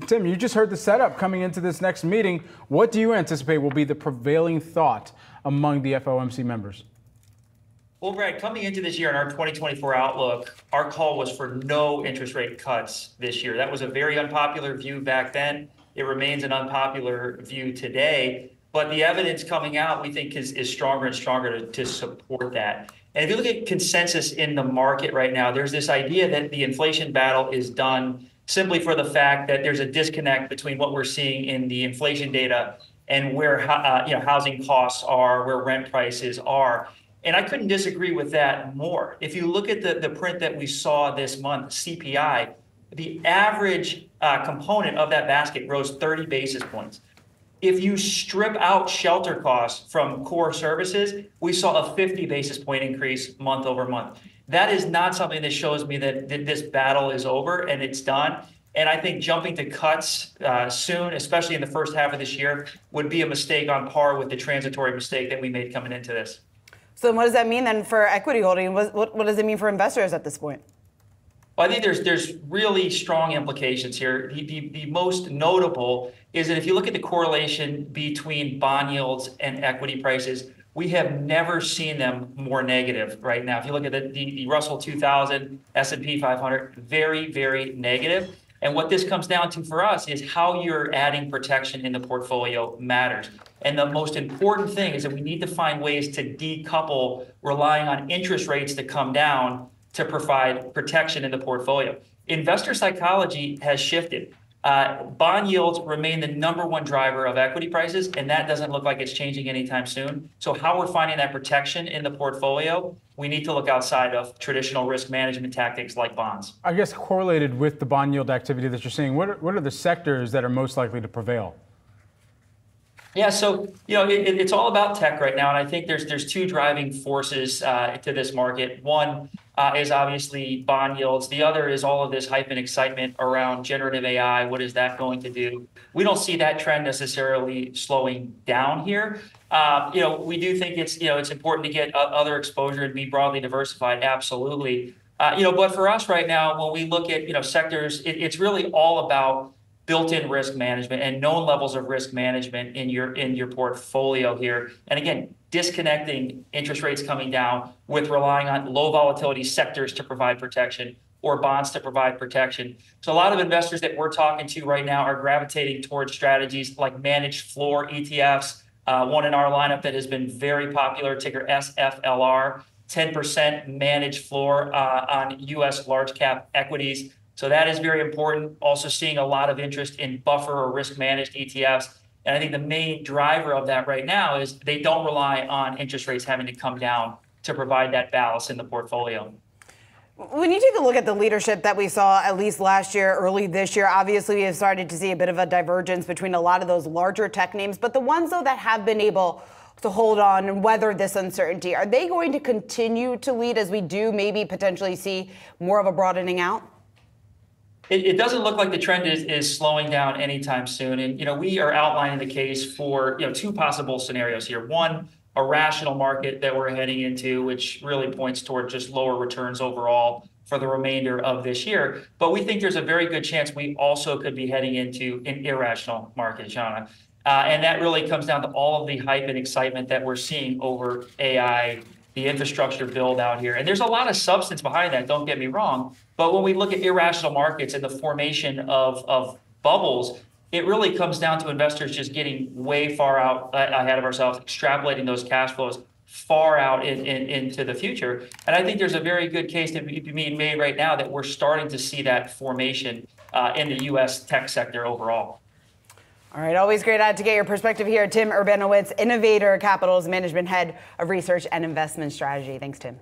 Tim, you just heard the setup coming into this next meeting. What do you anticipate will be the prevailing thought among the FOMC members? Well, Brad, coming into this year in our 2024 outlook, our call was for no interest rate cuts this year. That was a very unpopular view back then. It remains an unpopular view today. But the evidence coming out, we think, is stronger and stronger to support that. And if you look at consensus in the market right now, there's this idea that the inflation battle is done simply for the fact that there's a disconnect between what we're seeing in the inflation data and where housing costs are, where rent prices are. And I couldn't disagree with that more. If you look at the print that we saw this month, CPI, the average component of that basket rose 30 basis points. If you strip out shelter costs from core services, we saw a 50 basis point increase month over month. That is not something that shows me that this battle is over and it's done. And I think jumping to cuts soon, especially in the first half of this year, would be a mistake on par with the transitory mistake that we made coming into this. So what does that mean then for equity holding? What does it mean for investors at this point? Well, I think there's really strong implications here. The most notable is that if you look at the correlation between bond yields and equity prices, we have never seen them more negative right now. If you look at the Russell 2000, S&P 500, very, very negative. And what this comes down to for us is how you're adding protection in the portfolio matters. And the most important thing is that we need to find ways to decouple relying on interest rates to come down to provide protection in the portfolio. Investor psychology has shifted. Bond yields remain the #1 driver of equity prices, and that doesn't look like it's changing anytime soon. So how we're finding that protection in the portfolio, we need to look outside of traditional risk management tactics like bonds. I guess correlated with the bond yield activity that you're seeing, what are the sectors that are most likely to prevail? Yeah, so it's all about tech right now, and I think there's two driving forces to this market. One is obviously bond yields. The other is all of this hype and excitement around generative AI. What is that going to do? We don't see that trend necessarily slowing down here. We do think it's important to get other exposure and be broadly diversified. Absolutely. But for us right now, when we look at sectors, it's really all about built-in risk management and known levels of risk management in your portfolio here. And again, disconnecting interest rates coming down with relying on low volatility sectors to provide protection or bonds to provide protection. So a lot of investors that we're talking to right now are gravitating towards strategies like managed floor ETFs. One in our lineup that has been very popular, ticker SFLR, 10% managed floor on US large cap equities. So that is very important. Also seeing a lot of interest in buffer or risk managed ETFs. And I think the main driver of that right now is they don't rely on interest rates having to come down to provide that balance in the portfolio. When you take a look at the leadership that we saw at least last year, early this year, obviously we have started to see a bit of a divergence between a lot of those larger tech names. But the ones, though, that have been able to hold on and weather this uncertainty, are they going to continue to lead as we do maybe potentially see more of a broadening out? It doesn't look like the trend is slowing down anytime soon. And, we are outlining the case for, two possible scenarios here. One, a rational market that we're heading into, which really points toward just lower returns overall for the remainder of this year. But we think there's a very good chance we also could be heading into an irrational market, Shauna. And that really comes down to all of the hype and excitement that we're seeing over AI, the infrastructure build out here. And there's a lot of substance behind that, don't get me wrong. But when we look at irrational markets and the formation of bubbles, it really comes down to investors just getting way far out ahead of ourselves, extrapolating those cash flows far out into the future. And I think there's a very good case to be made right now that we're starting to see that formation in the U.S. tech sector overall. All right, always great to get your perspective here. Tim Urbanowicz, Innovator Capital's Management Head of Research and Investment Strategy. Thanks, Tim.